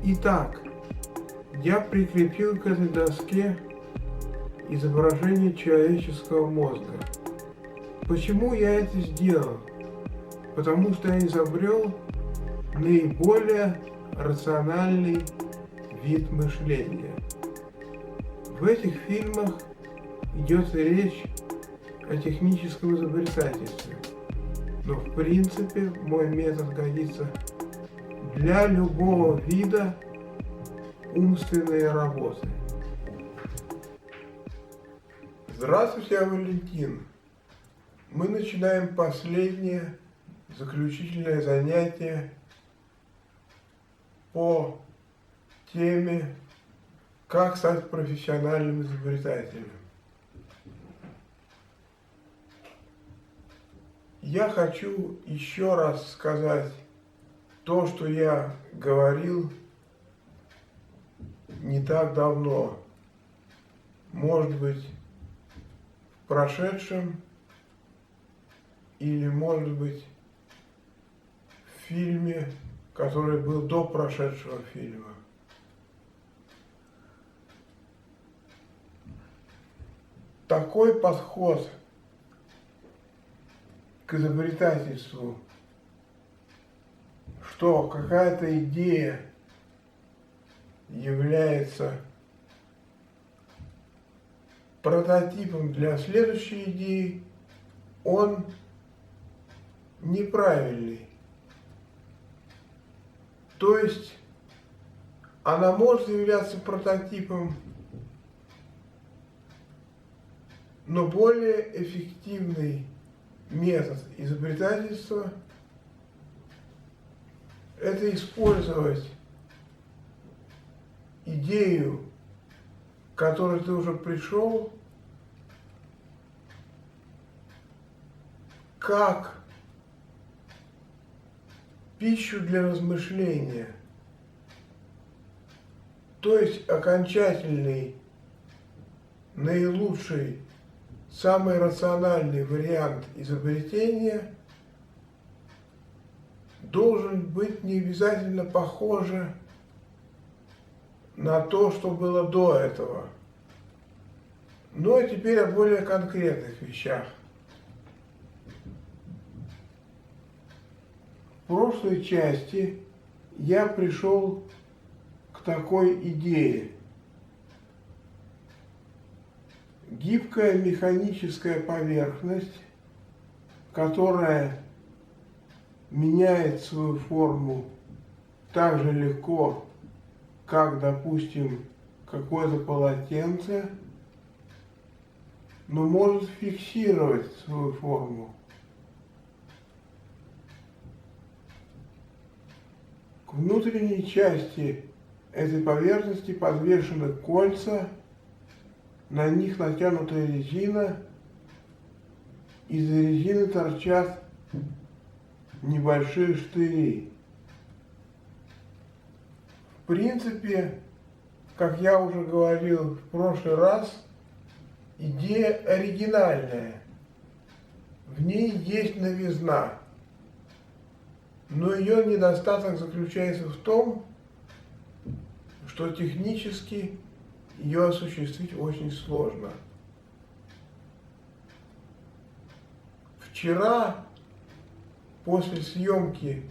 Итак, я прикрепил к этой доске изображение человеческого мозга. Почему я это сделал? Потому что я изобрел наиболее рациональный вид мышления. В этих фильмах идет речь о техническом изобретательстве. Но в принципе мой метод годится для любого вида умственной работы. Здравствуйте, я Валентин. Мы начинаем последнее, заключительное занятие по теме «Как стать профессиональным изобретателем». Я хочу еще раз сказать то, что я говорил не так давно, может быть, в прошедшем или, может быть, в фильме, который был до прошедшего фильма. Такой подход к изобретательству, что какая-то идея является прототипом для следующей идеи, он неправильный. То есть она может являться прототипом, но более эффективный метод изобретательства – это использовать идею, к которой ты уже пришел, как пищу для размышления, то есть окончательный, наилучший, самый рациональный вариант изобретения должен быть не обязательно похоже на то, что было до этого. Ну а теперь о более конкретных вещах. В прошлой части я пришел к такой идее. Гибкая механическая поверхность, которая меняет свою форму так же легко, как, допустим, какое-то полотенце, но может фиксировать свою форму. К внутренней части этой поверхности подвешены кольца, на них натянута резина, из резины торчат небольшие штыри. В принципе, как я уже говорил в прошлый раз, идея оригинальная. В ней есть новизна. Но ее недостаток заключается в том, что технически ее осуществить очень сложно. Вчера, после съемки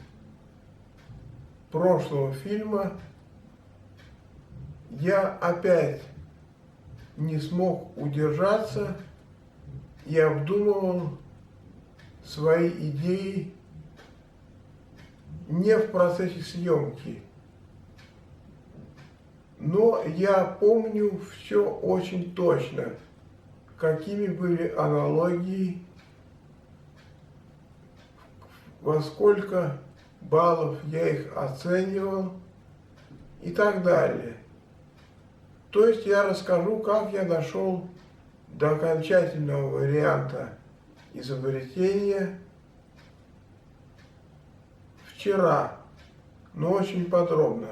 прошлого фильма, я опять не смог удержаться и обдумывал свои идеи не в процессе съемки. Но я помню все очень точно, какими были аналогии, во сколько баллов я их оценивал и так далее. То есть я расскажу, как я дошел до окончательного варианта изобретения вчера, но очень подробно.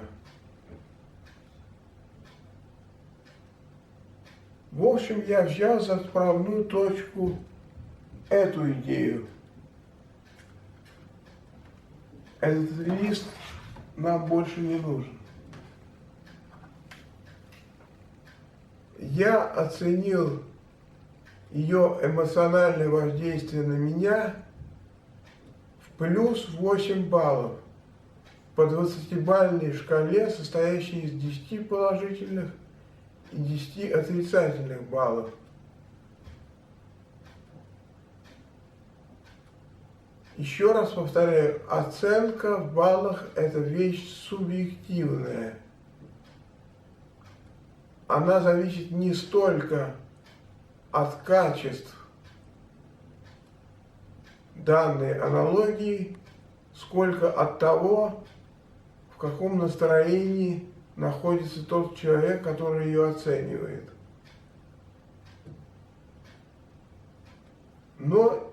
В общем, я взял за отправную точку эту идею. Этот лист нам больше не нужен. Я оценил ее эмоциональное воздействие на меня в плюс 8 баллов по 20-бальной шкале, состоящей из 10 положительных и 10 отрицательных баллов. Еще раз повторяю, оценка в баллах – это вещь субъективная. Она зависит не столько от качеств данной аналогии, сколько от того, в каком настроении находится тот человек, который ее оценивает. Но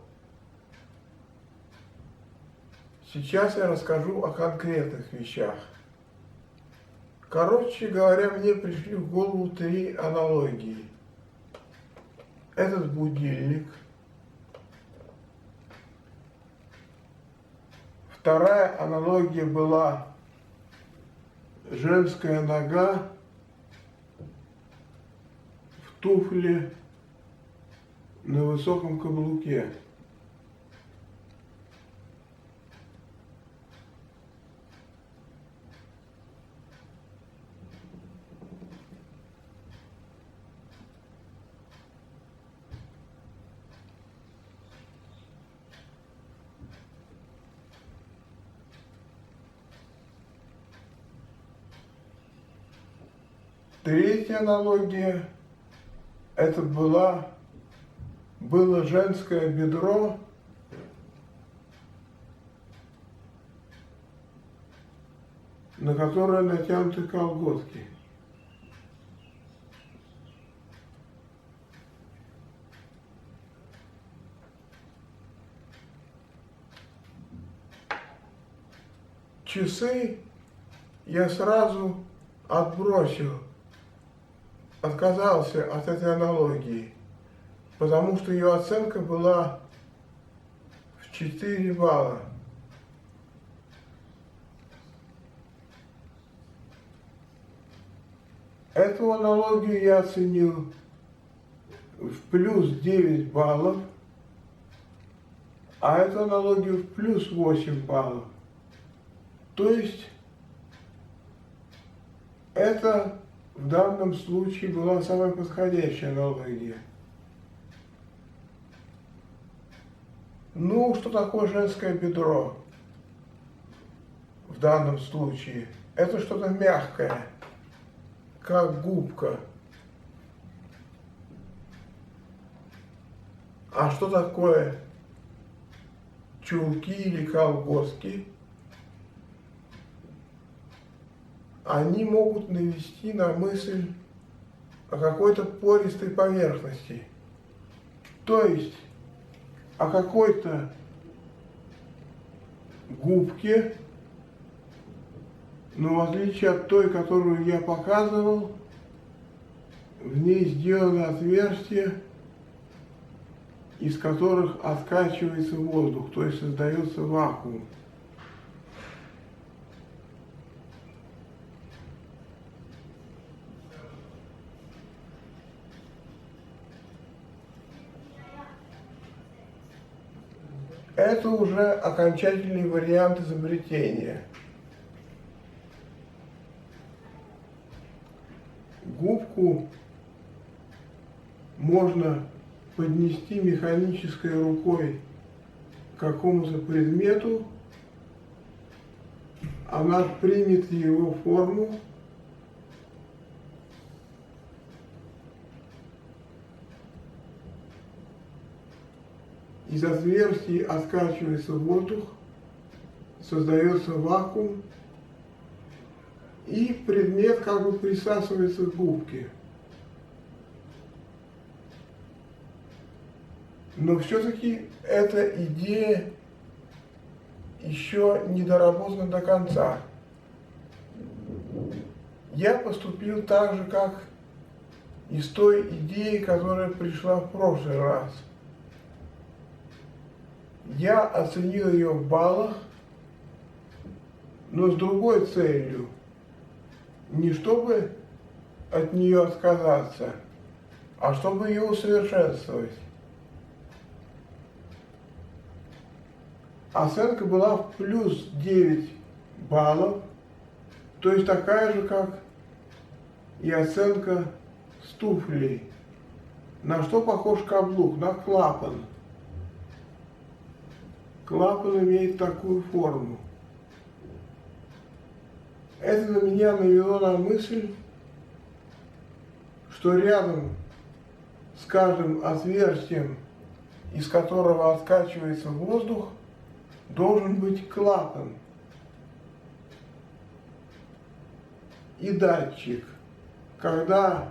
сейчас я расскажу о конкретных вещах. Короче говоря, мне пришли в голову 3 аналогии. Этот будильник. Вторая аналогия была женская нога в туфле на высоком каблуке. Третья аналогия – это было женское бедро на которое натянуты колготки. Часы я сразу отказался от этой аналогии, потому что ее оценка была в 4 балла. Эту аналогию я оценил в плюс 9 баллов, а эту аналогию в плюс 8 баллов. То есть это в данном случае была самая подходящая аналогия. Ну, что такое женское бедро в данном случае? Это что-то мягкое, как губка. А что такое чулки или колготки? Они могут навести на мысль о какой-то пористой поверхности, то есть о какой-то губке, но в отличие от той, которую я показывал, в ней сделано отверстие, из которых откачивается воздух, то есть создается вакуум. Это уже окончательный вариант изобретения. Губку можно поднести механической рукой к какому-то предмету, она примет его форму, из отверстий откачивается воздух, создается вакуум, и предмет как бы присасывается к губке. Но все-таки эта идея еще не доработана до конца. Я поступил так же, как и с той идеей, которая пришла в прошлый раз. Я оценил ее в баллах, но с другой целью. Не чтобы от нее отказаться, а чтобы ее усовершенствовать. Оценка была в плюс 9 баллов, то есть такая же, как и оценка с туфлей. На что похож каблук? На клапан. Клапан имеет такую форму. Это на меня навело на мысль, что рядом с каждым отверстием, из которого откачивается воздух, должен быть клапан и датчик. Когда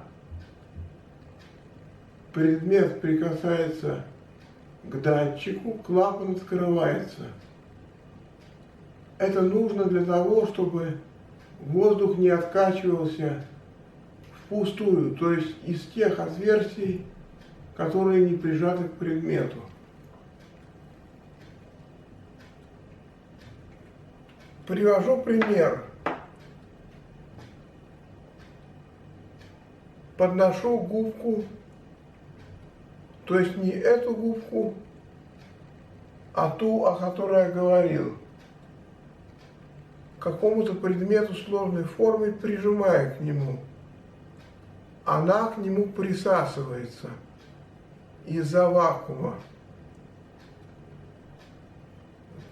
предмет прикасается к датчику, клапан открывается. Это нужно для того, чтобы воздух не откачивался впустую, то есть из тех отверстий, которые не прижаты к предмету. Привожу пример. Подношу губку, то есть не эту губку, а ту, о которой я говорил, к какому-то предмету сложной формы, прижимая к нему. Она к нему присасывается из-за вакуума.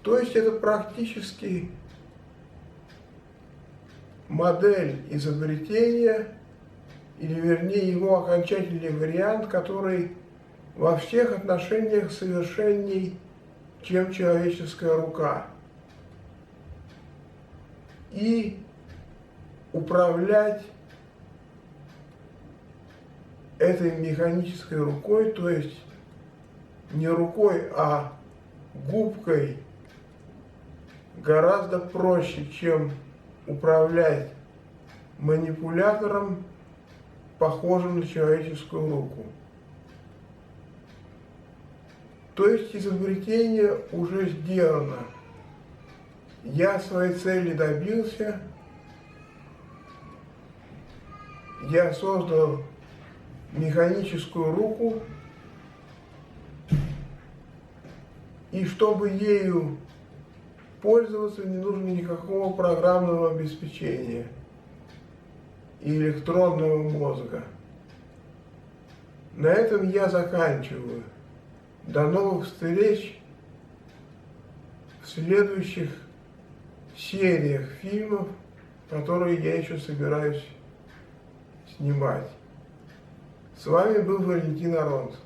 То есть это практически модель изобретения, или вернее его окончательный вариант, который во всех отношениях совершенней, чем человеческая рука. И управлять этой механической рукой, то есть не рукой, а губкой, гораздо проще, чем управлять манипулятором, похожим на человеческую руку. То есть изобретение уже сделано. Я своей цели добился. Я создал механическую руку. И чтобы ею пользоваться, не нужно никакого программного обеспечения и электронного мозга. На этом я заканчиваю. До новых встреч в следующих сериях фильмов, которые я еще собираюсь снимать. С вами был Валентин Аронцев.